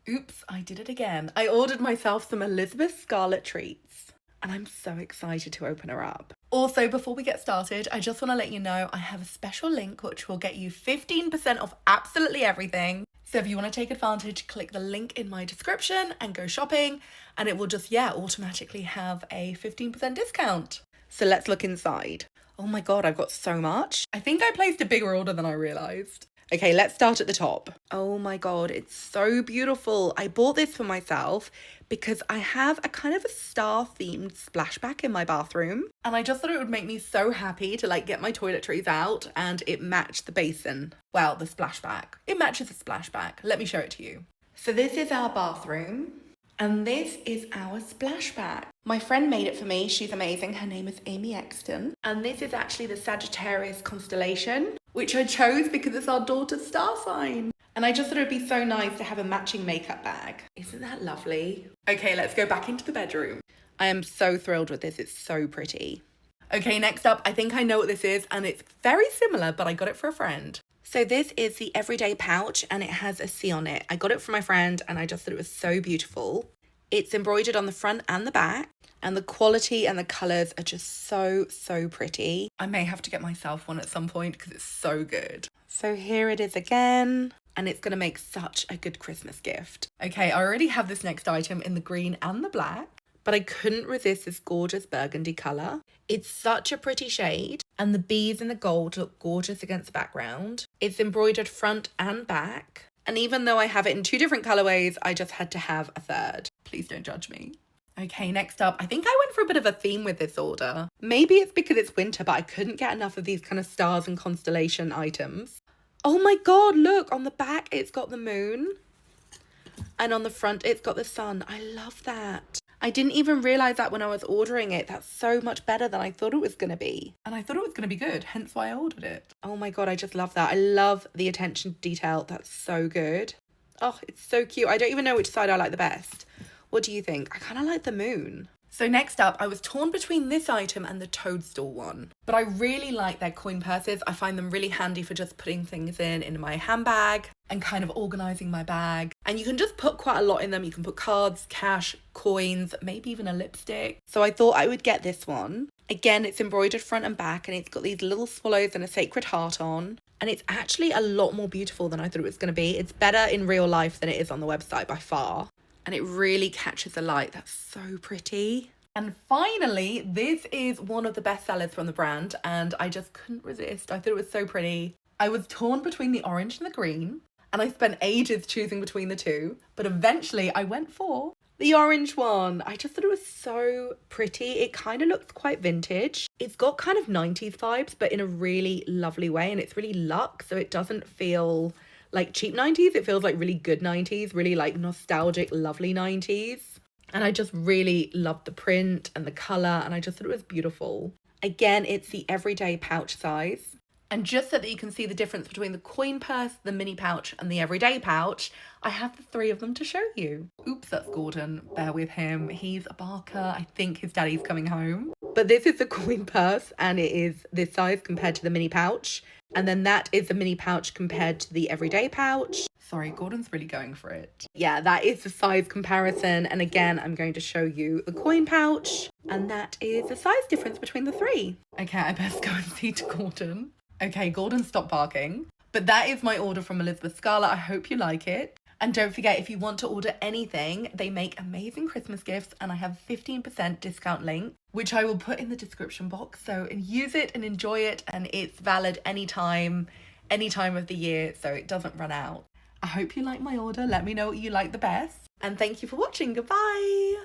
Oops, I did it again. I ordered myself some Elizabeth Scarlett treats, and I'm so excited to open her up. Also, before we get started, I just want to let you know I have a special link which will get you 15% off absolutely everything. So if you want to take advantage, click the link in my description and go shopping, and it will just, automatically have a 15% discount. So let's look inside. Oh my god, I've got so much. I think I placed a bigger order than I realised. Okay, let's start at the top. Oh my god, it's so beautiful. I bought this for myself because I have a kind of a star-themed splashback in my bathroom. And I just thought it would make me so happy to get my toiletries out and it matched the basin. Well, the splashback. It matches the splashback. Let me show it to you. So this is our bathroom. And this is our splashback. My friend made it for me. She's amazing. Her name is Amy Exton. And this is actually the Sagittarius constellation, which I chose because it's our daughter's star sign. And I just thought it would be so nice to have a matching makeup bag. Isn't that lovely? Okay, let's go back into the bedroom. I am so thrilled with this. It's so pretty. Okay, next up, I think I know what this is, and it's very similar, but I got it for a friend. So this is the everyday pouch and it has a C on it. I got it from my friend and I just thought it was so beautiful. It's embroidered on the front and the back, and the quality and the colours are just so, so pretty. I may have to get myself one at some point because it's so good. So here it is again, and it's going to make such a good Christmas gift. Okay, I already have this next item in the green and the black, but I couldn't resist this gorgeous burgundy colour. It's such a pretty shade, and the beads and the gold look gorgeous against the background. It's embroidered front and back, and even though I have it in 2 different colourways, I just had to have a third. Please don't judge me. Okay, next up, I think I went for a bit of a theme with this order. Maybe it's because it's winter, but I couldn't get enough of these kind of stars and constellation items. Oh my god, look, on the back it's got the moon, and on the front it's got the sun. I love that. I didn't even realise that when I was ordering it. That's so much better than I thought it was going to be. And I thought it was going to be good, hence why I ordered it. Oh my god, I just love that. I love the attention to detail. That's so good. Oh, it's so cute. I don't even know which side I like the best. What do you think? I kind of like the moon. So next up, I was torn between this item and the toadstool one. But I really like their coin purses. I find them really handy for just putting things in my handbag and kind of organising my bag. And you can just put quite a lot in them. You can put cards, cash, coins, maybe even a lipstick. So I thought I would get this one. Again, it's embroidered front and back, and it's got these little swallows and a sacred heart on. And it's actually a lot more beautiful than I thought it was going to be. It's better in real life than it is on the website by far. And it really catches the light. That's so pretty. And finally, this is one of the best sellers from the brand, and I just couldn't resist. I thought it was so pretty. I was torn between the orange and the green, and I spent ages choosing between the two, but eventually I went for the orange one. I just thought it was so pretty. It kind of looks quite vintage. It's got kind of 90s vibes, but in a really lovely way, and it's really luxe, so it doesn't feel like cheap 90s. It feels like really good 90s, really like nostalgic, lovely 90s. And I just really loved the print and the colour, and I just thought it was beautiful. Again, it's the everyday pouch size. And just so that you can see the difference between the coin purse, the mini pouch, and the everyday pouch, I have the 3 of them to show you. Oops, that's Gordon. Bear with him. He's a barker. I think his daddy's coming home. But this is the coin purse, and it is this size compared to the mini pouch. And then that is the mini pouch compared to the everyday pouch. Sorry, Gordon's really going for it. Yeah, that is the size comparison. And again, I'm going to show you the coin pouch. And that is the size difference between the 3. Okay, I best go and see to Gordon. Okay, Gordon stopped barking. But that is my order from Elizabeth Scarlett. I hope you like it. And don't forget, if you want to order anything, they make amazing Christmas gifts, and I have a 15% discount link, which I will put in the description box. So use it and enjoy it, and it's valid anytime of the year, so it doesn't run out. I hope you like my order. Let me know what you like the best. And thank you for watching. Goodbye.